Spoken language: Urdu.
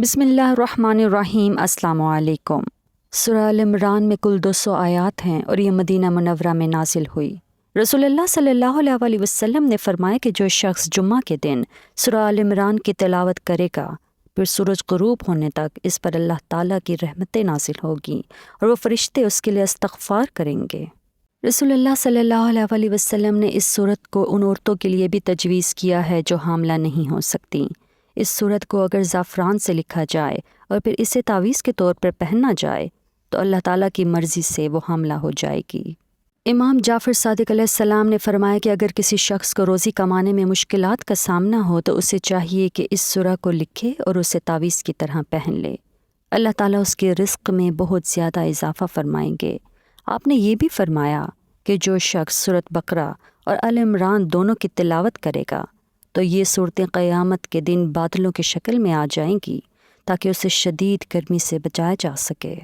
بسم اللہ الرحمن الرحیم۔ السلام علیکم۔ سورہ ال عمران میں کل 200 آیات ہیں اور یہ مدینہ منورہ میں نازل ہوئی۔ رسول اللہ صلی اللہ علیہ وسلم نے فرمایا کہ جو شخص جمعہ کے دن سورہ ال عمران کی تلاوت کرے گا پھر سورج غروب ہونے تک اس پر اللہ تعالیٰ کی رحمتیں نازل ہوگی اور وہ فرشتے اس کے لیے استغفار کریں گے۔ رسول اللہ صلی اللہ علیہ وسلم نے اس صورت کو ان عورتوں کے لیے بھی تجویز کیا ہے جو حاملہ نہیں ہو سکتی۔ اس صورت کو اگر زعفران سے لکھا جائے اور پھر اسے تعویذ کے طور پر پہنا جائے تو اللہ تعالیٰ کی مرضی سے وہ حاملہ ہو جائے گی۔ امام جعفر صادق علیہ السلام نے فرمایا کہ اگر کسی شخص کو روزی کمانے میں مشکلات کا سامنا ہو تو اسے چاہیے کہ اس سورہ کو لکھے اور اسے تعویذ کی طرح پہن لے۔ اللہ تعالیٰ اس کے رزق میں بہت زیادہ اضافہ فرمائیں گے۔ آپ نے یہ بھی فرمایا کہ جو شخص سورۃ بقرہ اور ال عمران دونوں کی تلاوت کرے گا تو یہ صورتیں قیامت کے دن بادلوں کی شکل میں آ جائیں گی تاکہ اسے شدید گرمی سے بچایا جا سکے۔